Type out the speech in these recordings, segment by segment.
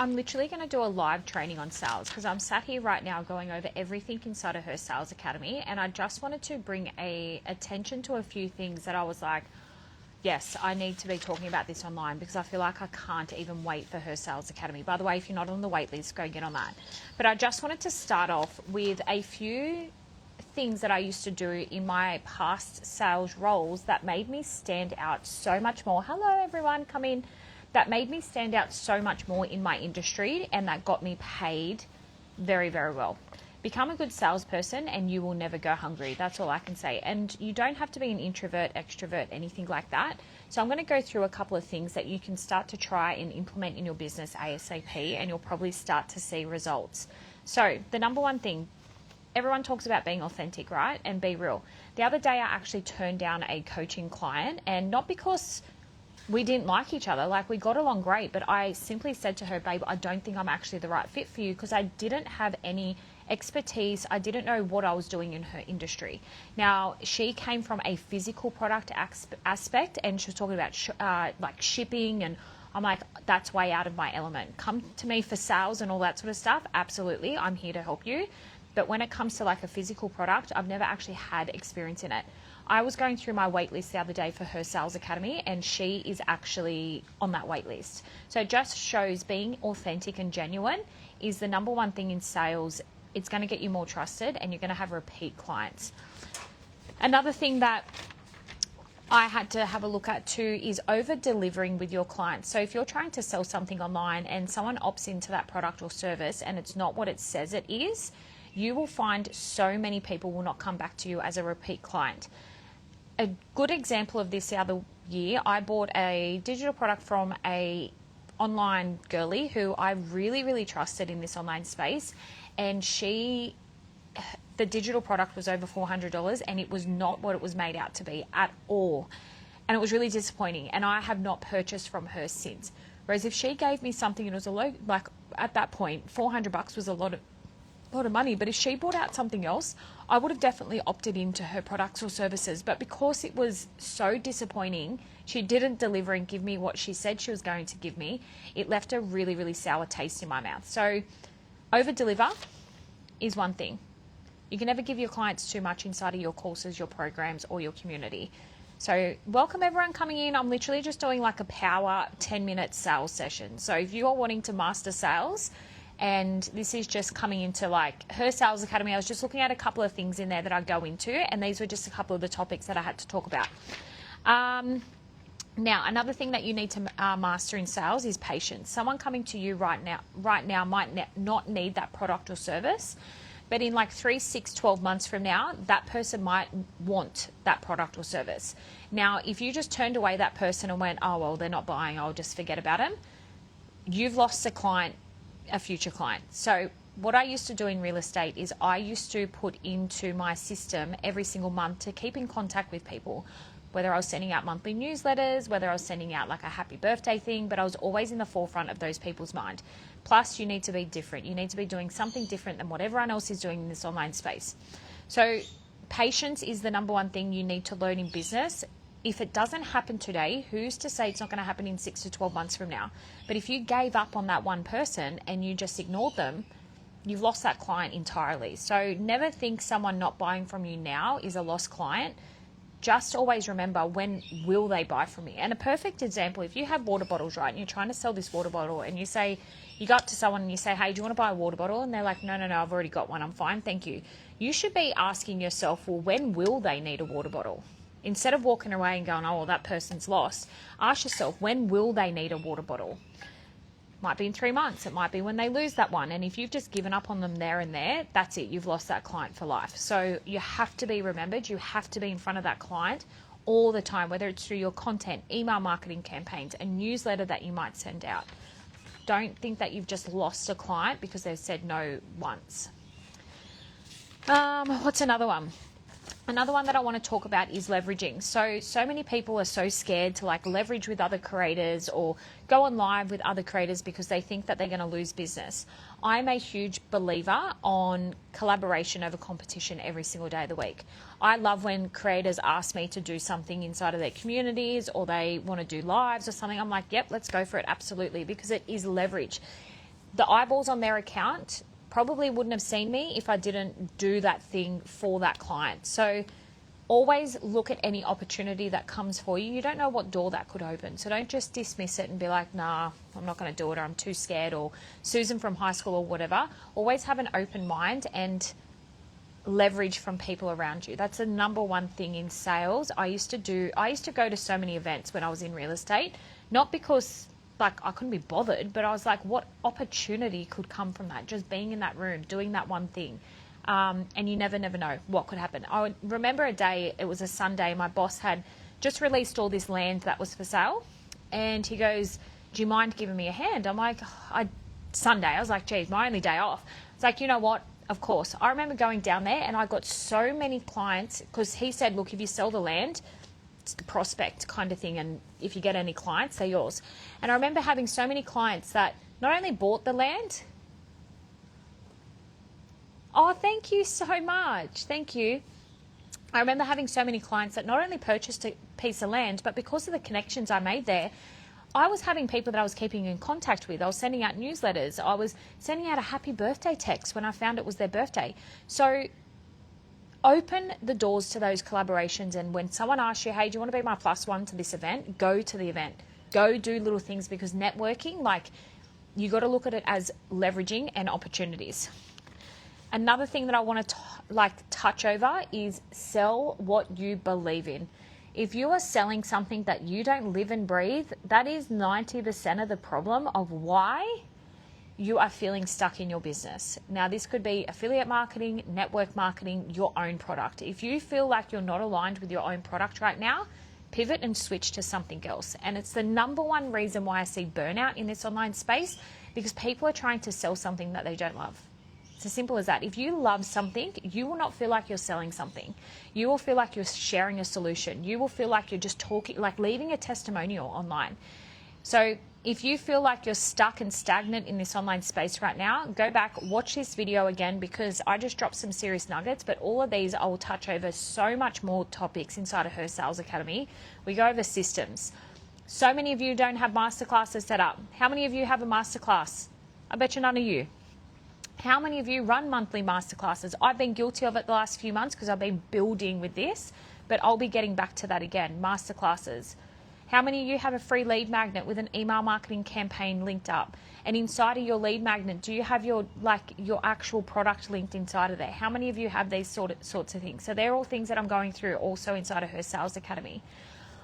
I'm literally going to do a live training on sales because I'm sat here right now going over everything inside of her sales academy, and I just wanted to bring attention to a few things that I was like, yes, I need to be talking about this online because I feel like I can't even wait for her sales academy. By the way, if you're not on the wait list, go get on that. But I just wanted to start off with a few things that I used to do in my past sales roles that made me stand out so much more. Hello everyone, come in. That made me stand out so much more in my industry, and that got me paid very, very well. Become a good salesperson and you will never go hungry. That's all I can say. And you don't have to be an introvert, extrovert, anything like that. So I'm going to go through a couple of things that you can start to try and implement in your business ASAP, and you'll probably start to see results. So the number one thing, everyone talks about being authentic, right? And be real. The other day I actually turned down a coaching client, and not because we didn't like each other, like we got along great, but I simply said to her, babe, I don't think I'm actually the right fit for you because I didn't have any expertise. I didn't know what I was doing in her industry. Now, she came from a physical product aspect, and she was talking about like shipping, and I'm like, that's way out of my element. Come to me for sales and all that sort of stuff. Absolutely, I'm here to help you. But when it comes to like a physical product, I've never actually had experience in it. I was going through my wait list the other day for her sales academy, and she is actually on that wait list. So it just shows being authentic and genuine is the number one thing in sales. It's going to get you more trusted, and you're going to have repeat clients. Another thing that I had to have a look at too is over delivering with your clients. So if you're trying to sell something online and someone opts into that product or service and it's not what it says it is, you will find so many people will not come back to you as a repeat client. A good example of this the other year, I bought a digital product from a online girly who I really, really trusted in this online space, and the digital product was over $400 and it was not what it was made out to be at all. And it was really disappointing, and I have not purchased from her since. Whereas if she gave me something and it was a low, like at that point, $400 was a lot of money, but if she bought out something else, I would have definitely opted into her products or services. But because it was so disappointing, she didn't deliver and give me what she said she was going to give me, it left a really, really sour taste in my mouth. So over deliver is one thing. You can never give your clients too much inside of your courses, your programs, or your community. So welcome everyone coming in. I'm literally just doing like a power 10-minute sales session. So if you are wanting to master sales, and this is just coming into like her sales academy, I was just looking at a couple of things in there that I go into, and these were just a couple of the topics that I had to talk about. Now, another thing that you need to master in sales is patience. Someone coming to you right now might not need that product or service, but in like 3, 6, 12 months from now, that person might want that product or service. Now, if you just turned away that person and went, oh, well, they're not buying, I'll just forget about them, you've lost a future client. So what I used to do in real estate is I used to put into my system every single month to keep in contact with people, whether I was sending out monthly newsletters, whether I was sending out like a happy birthday thing, but I was always in the forefront of those people's mind. Plus, you need to be different. You need to be doing something different than what everyone else is doing in this online space. So patience is the number one thing you need to learn in business. If it doesn't happen today, who's to say it's not going to happen in 6 to 12 months from now? But if you gave up on that one person and you just ignored them, you've lost that client entirely. So never think someone not buying from you now is a lost client. Just always remember, when will they buy from me? And a perfect example, if you have water bottles, right, and you're trying to sell this water bottle, and you go up to someone and you say, hey, do you want to buy a water bottle? And they're like, no, I've already got one. I'm fine, thank you. You should be asking yourself, well, when will they need a water bottle? Instead of walking away and going, oh, well, that person's lost, ask yourself, when will they need a water bottle? Might be in 3 months. It might be when they lose that one. And if you've just given up on them there and there, that's it. You've lost that client for life. So you have to be remembered. You have to be in front of that client all the time, whether it's through your content, email marketing campaigns, a newsletter that you might send out. Don't think that you've just lost a client because they've said no once. What's another one? Another one that I want to talk about is leveraging. So many people are so scared to like leverage with other creators or go on live with other creators because they think that they're going to lose business. I'm a huge believer on collaboration over competition every single day of the week. I love when creators ask me to do something inside of their communities or they want to do lives or something. I'm like, yep, let's go for it. Absolutely. Because it is leverage. the eyeballs on their account probably wouldn't have seen me if I didn't do that thing for that client. So always look at any opportunity that comes for you. You don't know what door that could open. So don't just dismiss it and be like, nah, I'm not going to do it, or I'm too scared, or Susan from high school or whatever. Always have an open mind and leverage from people around you. That's the number one thing in sales. I used to go to so many events when I was in real estate, not because like I couldn't be bothered, but I was like, what opportunity could come from that? Just being in that room, doing that one thing. And you never know what could happen. I remember a day, it was a Sunday, my boss had just released all this land that was for sale. And he goes, do you mind giving me a hand? I'm like, Sunday. I was like, geez, my only day off. It's like, you know what? Of course. I remember going down there and I got so many clients because he said, look, if you sell the land, it's the prospect kind of thing. And if you get any clients, they're yours. And I remember having so many clients that not only bought the land. Oh, thank you so much. Thank you. I remember having so many clients that not only purchased a piece of land, but because of the connections I made there, I was having people that I was keeping in contact with. I was sending out newsletters. I was sending out a happy birthday text when I found it was their birthday. So open the doors to those collaborations. And when someone asks you, hey, do you want to be my +1 to this event? Go to the event. Go do little things, because networking, like, you got to look at it as leveraging and opportunities. Another thing that I want to touch over is sell what you believe in. If you are selling something that you don't live and breathe, that is 90% of the problem of why you are feeling stuck in your business. Now, this could be affiliate marketing, network marketing, your own product. If you feel like you're not aligned with your own product right now, pivot and switch to something else. And it's the number one reason why I see burnout in this online space, because people are trying to sell something that they don't love. It's as simple as that. If you love something, you will not feel like you're selling something. You will feel like you're sharing a solution. You will feel like you're just talking, like leaving a testimonial online. So if you feel like you're stuck and stagnant in this online space right now, go back, watch this video again, because I just dropped some serious nuggets, but all of these I will touch over so much more topics inside of Her Sales Academy. We go over systems. So many of you don't have masterclasses set up. How many of you have a masterclass? I bet you none of you. How many of you run monthly masterclasses? I've been guilty of it the last few months because I've been building with this, but I'll be getting back to that again, masterclasses. How many of you have a free lead magnet with an email marketing campaign linked up? And inside of your lead magnet, do you have your actual product linked inside of there? How many of you have these sorts of things? So they're all things that I'm going through also inside of Her Sales Academy.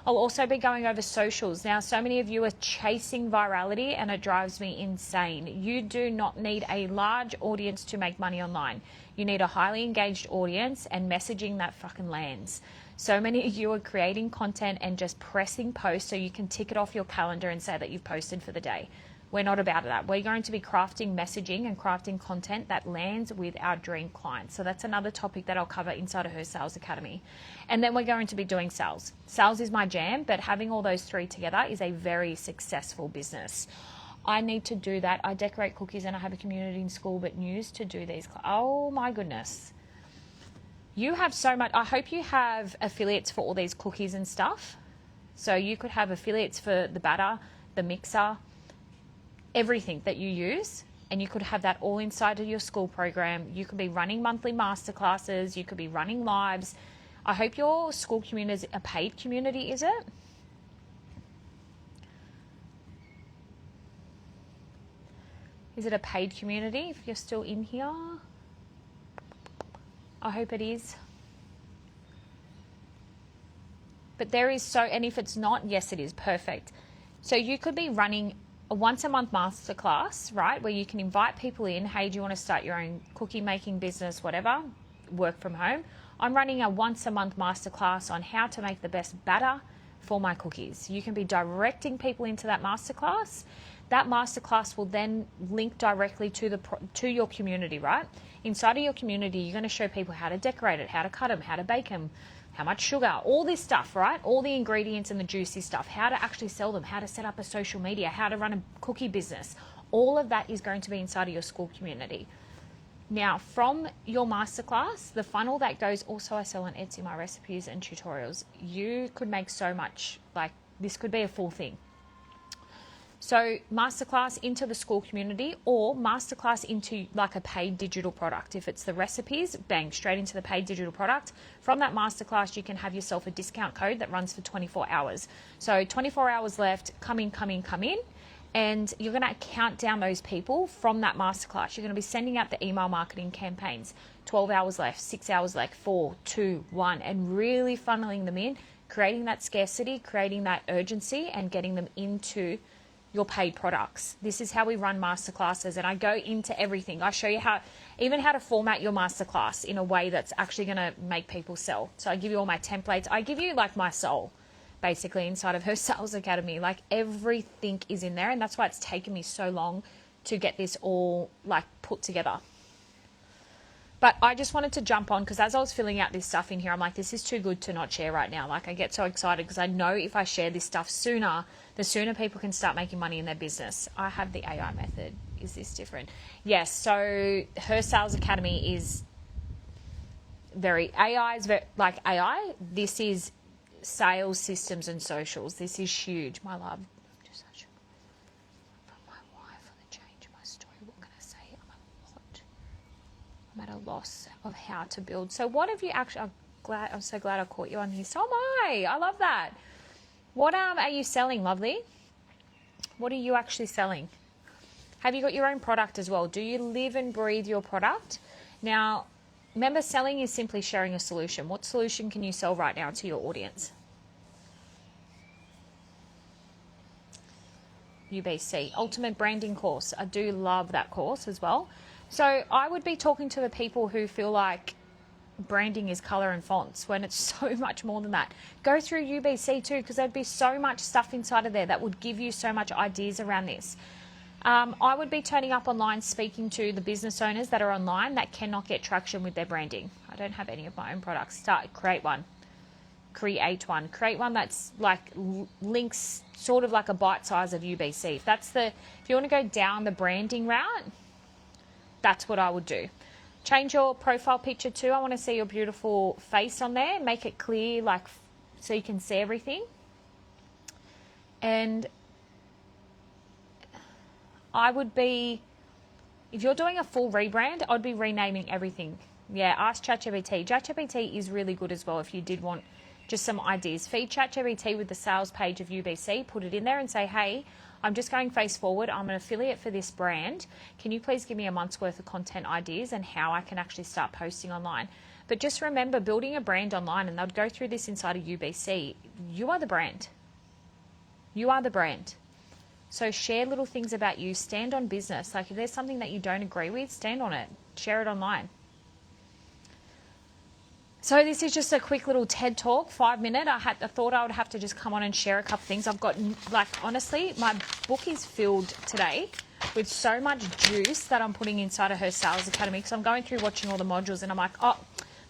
I'll also be going over socials. Now, so many of you are chasing virality and it drives me insane. You do not need a large audience to make money online. You need a highly engaged audience and messaging that fucking lands. So many of you are creating content and just pressing post so you can tick it off your calendar and say that you've posted for the day. We're not about that. We're going to be crafting messaging and crafting content that lands with our dream clients. So that's another topic that I'll cover inside of Her Sales Academy. And then we're going to be doing sales. Sales is my jam, but having all those three together is a very successful business. I need to do that. I decorate cookies and I have a community in school, but news to do these. Oh my goodness. You have so much. I hope you have affiliates for all these cookies and stuff. So you could have affiliates for the batter, the mixer, everything that you use, and you could have that all inside of your school program. You could be running monthly masterclasses. You could be running lives. I hope your school community is a paid community, is it? Is it a paid community if you're still in here? I hope it is. But there is so, and if it's not, yes, it is. Perfect. So you could be running a once a month masterclass, right? Where you can invite people in. Hey, do you want to start your own cookie making business, whatever, work from home? I'm running a once a month masterclass on how to make the best batter for my cookies. You can be directing people into that masterclass. That masterclass will then link directly to your community, right? Inside of your community, you're going to show people how to decorate it, how to cut them, how to bake them, how much sugar, all this stuff, right? All the ingredients and the juicy stuff, how to actually sell them, how to set up a social media, how to run a cookie business. All of that is going to be inside of your school community. Now, from your masterclass, the funnel that goes, also I sell on Etsy my recipes and tutorials. You could make so much, like this could be a full thing. So masterclass into the school community, or masterclass into like a paid digital product. If it's the recipes, bang, straight into the paid digital product. From that masterclass, you can have yourself a discount code that runs for 24 hours. So 24 hours left, come in. And you're going to count down those people from that masterclass. You're going to be sending out the email marketing campaigns. 12 hours left, 6 hours left, 4, 2, 1, and really funneling them in, creating that scarcity, creating that urgency, and getting them into your paid products. This is how we run masterclasses, and I go into everything. I show you how to format your masterclass in a way that's actually going to make people sell. So I give you all my templates. I give you like my soul, basically, inside of her Sales Academy. Like everything is in there, and that's why it's taken me so long to get this all like put together. But I just wanted to jump on because as I was filling out this stuff in here, I'm like, this is too good to not share right now. Like I get so excited because I know if I share this stuff sooner, the sooner people can start making money in their business. I have the AI method. Is this different? Yes. So her Sales Academy is very like AI. This is sales systems and socials. This is huge. My love. Just such from my wife for the change in my story. What can I say? I'm at a loss of how to build. So what have you actually, I'm so glad I caught you on here. So am I. I love that. What are you selling, lovely? What are you actually selling? Have you got your own product as well? Do you live and breathe your product? Now, remember, selling is simply sharing a solution. What solution can you sell right now to your audience? UBC, Ultimate Branding Course. I do love that course as well. So I would be talking to the people who feel like branding is color and fonts when it's so much more than that. Go through UBC too, because there'd be so much stuff inside of there that would give you so much ideas around this. I would be turning up online, speaking to the business owners that are online that cannot get traction with their branding. I don't have any of my own products. Create one that's like links, sort of like a bite size of UBC. If you want to go down the branding route, that's what I would do. Change your profile picture too. I want to see your beautiful face on there. Make it clear, like, so you can see everything. And I would be, if you're doing a full rebrand, I'd be renaming everything. Yeah, ask ChatGPT. ChatGPT is really good as well if you did want just some ideas. Feed ChatGPT with the sales page of UBC, put it in there and say, hey, I'm just going face forward. I'm an affiliate for this brand. Can you please give me a month's worth of content ideas and how I can actually start posting online? But just remember, building a brand online, and they'll go through this inside of UBC, you are the brand. You are the brand. So share little things about you. Stand on business. Like if there's something that you don't agree with, stand on it. Share it online. So this is just a quick little TED Talk, 5 minute. I thought I would have to just come on and share a couple things. I've got, like, honestly, my book is filled today with so much juice that I'm putting inside of her Sales Academy, because I'm going through watching all the modules and I'm like, oh,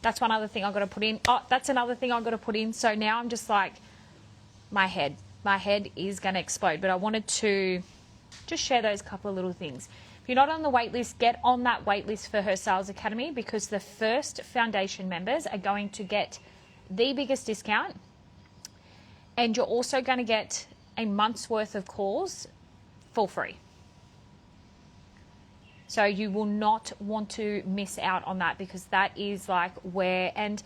that's one other thing I've got to put in. Oh, that's another thing I've got to put in. So now I'm just like, my head is going to explode. But I wanted to just share those couple of little things. If you're not on the wait list, get on that wait list for her Sales Academy, because the first foundation members are going to get the biggest discount, and you're also going to get a month's worth of calls for free. So you will not want to miss out on that, because that is like where, and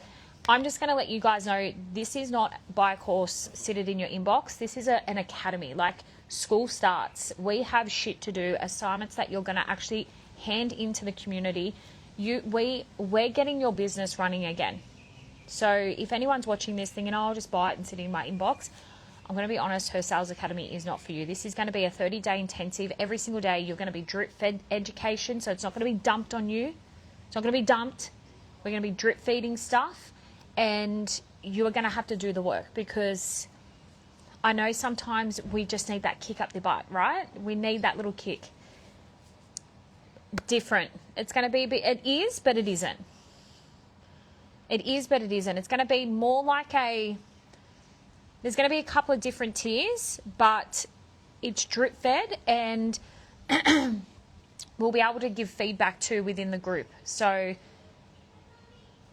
I'm just going to let you guys know, this is not buy a course, sit it in your inbox. This is an academy. Like, school starts. We have shit to do, assignments that you're going to actually hand into the community. We're getting your business running again. So if anyone's watching this thinking, oh, I'll just buy it and sit it in my inbox, I'm going to be honest, her Sales Academy is not for you. This is going to be a 30-day intensive. Every single day you're going to be drip-fed education, so it's not going to be dumped on you. It's not going to be dumped. We're going to be drip-feeding stuff, and you are going to have to do the work, because I know sometimes we just need that kick up the butt, right? We need that little kick. Different. It's going to be a bit, it is, but it isn't. It is, but it isn't. It's going to be more like there's going to be a couple of different tiers, but it's drip fed, and we'll be able to give feedback too within the group. So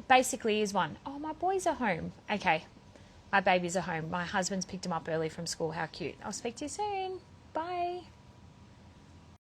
basically is one, oh, my boys are home. Okay. My babies are home. My husband's picked him up early from school. How cute. I'll speak to you soon. Bye.